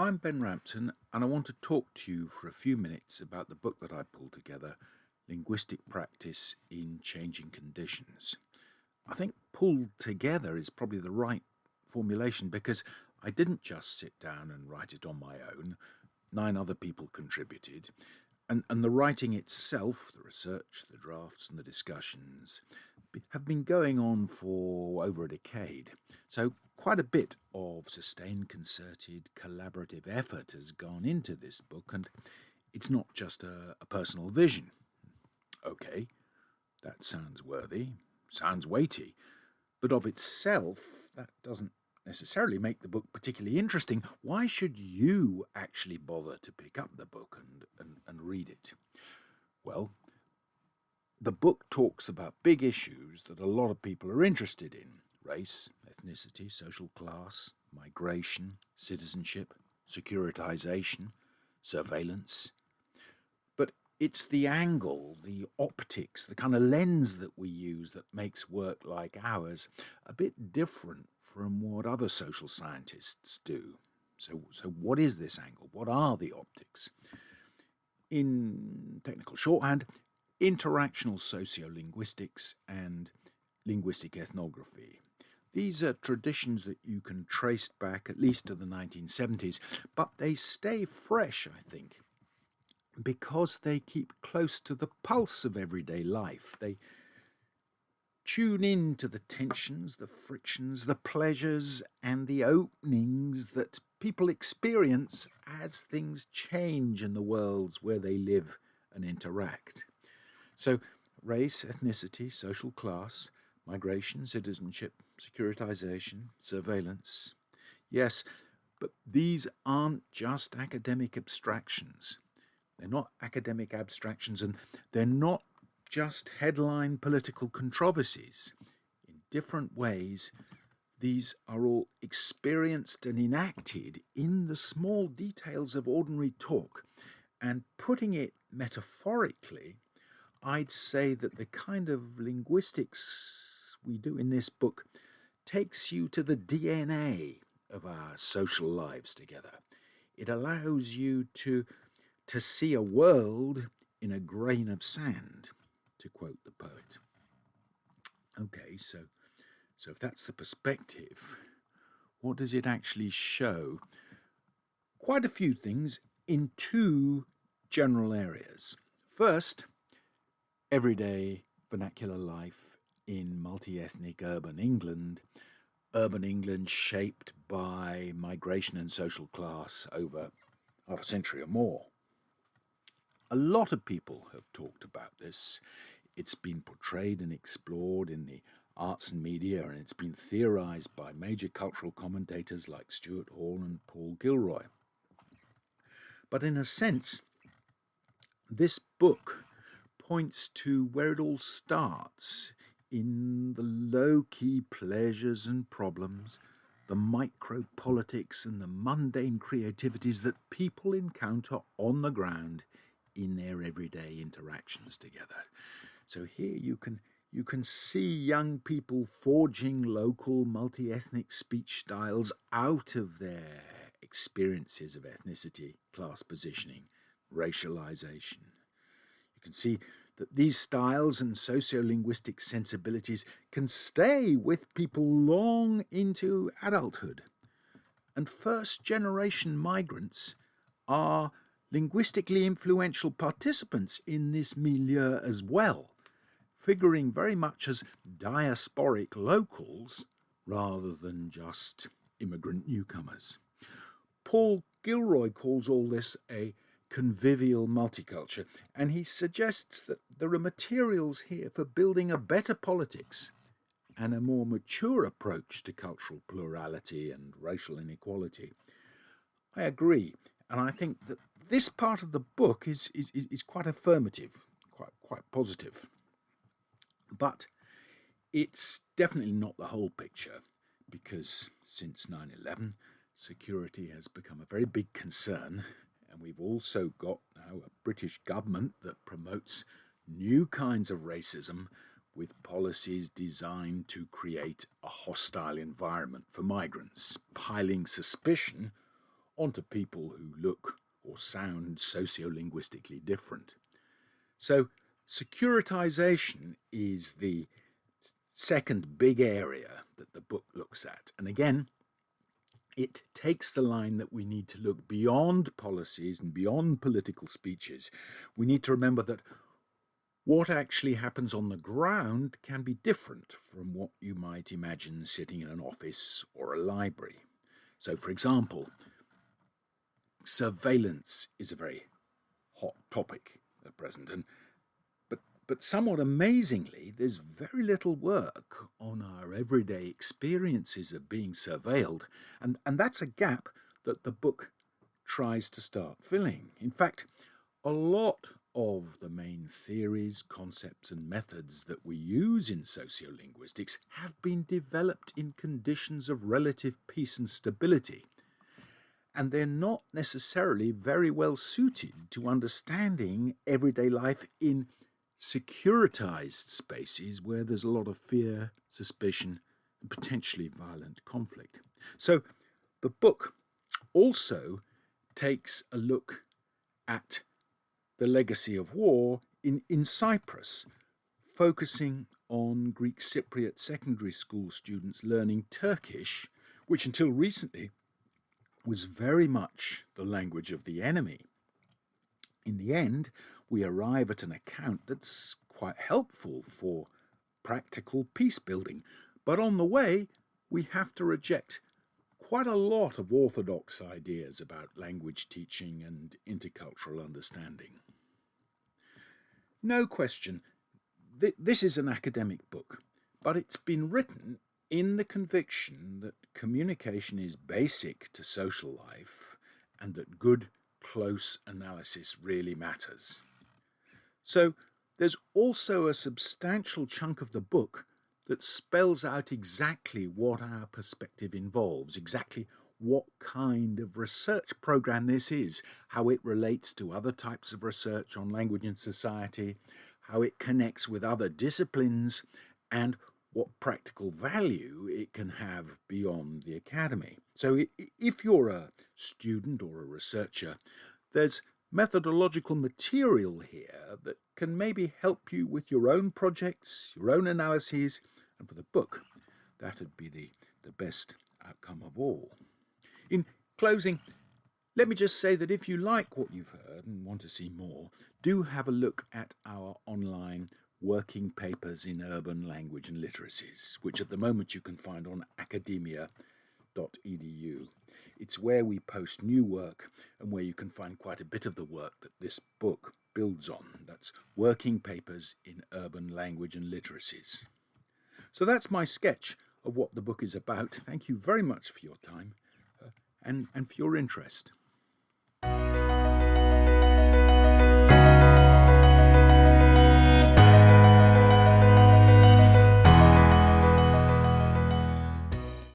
I'm Ben Rampton, and I want to talk to you for a few minutes about the book that I pulled together, Linguistic Practice in Changing Conditions. I think pulled together is probably the right formulation because I didn't just sit down and write it on my own. 9 other people contributed. And the writing itself, the research, the drafts and the discussions, have been going on for over a decade. So quite a bit of sustained, concerted, collaborative effort has gone into this book, and it's not just a personal vision. Okay, that sounds worthy, sounds weighty, but of itself, that doesn't necessarily make the book particularly interesting. Why should you actually bother to pick up the book and read it? Well, the book talks about big issues that a lot of people are interested in: race, ethnicity, social class, migration, citizenship, securitization, surveillance. But it's the angle, the optics, the kind of lens that we use that makes work like ours a bit different from what other social scientists do. So what is this angle? What are the optics? In technical shorthand, interactional sociolinguistics and linguistic ethnography. These are traditions that you can trace back at least to the 1970s, but they stay fresh, I think, because they keep close to the pulse of everyday life. They tune in to the tensions, the frictions, the pleasures, and the openings that people experience as things change in the worlds where they live and interact. So, race, ethnicity, social class, migration, citizenship, securitization, surveillance. Yes, but these aren't just academic abstractions. They're not academic abstractions, and they're not just headline political controversies. In different ways, these are all experienced and enacted in the small details of ordinary talk. And putting it metaphorically, I'd say that the kind of linguistics we do in this book takes you to the DNA of our social lives together. It allows you to see a world in a grain of sand, to quote the poet. Okay, so if that's the perspective, what does it actually show? Quite a few things in 2 general areas. First, everyday vernacular life in multi-ethnic urban England shaped by migration and social class over half a century or more. A lot of people have talked about this. It's been portrayed and explored in the arts and media, and it's been theorized by major cultural commentators like Stuart Hall and Paul Gilroy. But in a sense, this book points to where it all starts, in the low-key pleasures and problems, the micro-politics and the mundane creativities that people encounter on the ground in their everyday interactions together. So here you can see young people forging local multi-ethnic speech styles out of their experiences of ethnicity, class positioning, racialization. You can see that these styles and sociolinguistic sensibilities can stay with people long into adulthood. And first-generation migrants are linguistically influential participants in this milieu as well, figuring very much as diasporic locals rather than just immigrant newcomers. Paul Gilroy calls all this a convivial multiculture, and he suggests that there are materials here for building a better politics and a more mature approach to cultural plurality and racial inequality. I agree, and I think that this part of the book is quite affirmative, quite positive. But it's definitely not the whole picture, because since 9/11, security has become a very big concern, and we've also got now a British government that promotes new kinds of racism with policies designed to create a hostile environment for migrants, piling suspicion onto people who look or sound sociolinguistically different. So securitization is the second big area that the book looks at. And again, it takes the line that we need to look beyond policies and beyond political speeches. We need to remember that what actually happens on the ground can be different from what you might imagine sitting in an office or a library. So, for example, surveillance is a very hot topic at present, but somewhat amazingly, there's very little work on our everyday experiences of being surveilled, and that's a gap that the book tries to start filling. In fact, a lot of the main theories, concepts, and methods that we use in sociolinguistics have been developed in conditions of relative peace and stability, and they're not necessarily very well suited to understanding everyday life in securitized spaces where there's a lot of fear, suspicion, and potentially violent conflict. So the book also takes a look at the legacy of war in Cyprus, focusing on Greek Cypriot secondary school students learning Turkish, which until recently was very much the language of the enemy. In the end, we arrive at an account that's quite helpful for practical peace building, but on the way, we have to reject quite a lot of orthodox ideas about language teaching and intercultural understanding. No question, this is an academic book, but it's been written in the conviction that communication is basic to social life and that good, close analysis really matters. So there's also a substantial chunk of the book that spells out exactly what our perspective involves, exactly what kind of research program this is, how it relates to other types of research on language and society, how it connects with other disciplines, and what practical value it can have beyond the academy. So if you're a student or a researcher, there's methodological material here that can maybe help you with your own projects, your own analyses, and for the book, that would be the best outcome of all. In closing, let me just say that if you like what you've heard and want to see more, do have a look at our online working papers in urban language and literacies, which at the moment you can find on academia.edu. It's where we post new work and where you can find quite a bit of the work that this book builds on. That's working papers in urban language and literacies. So that's my sketch of what the book is about. Thank you very much for your time and for your interest.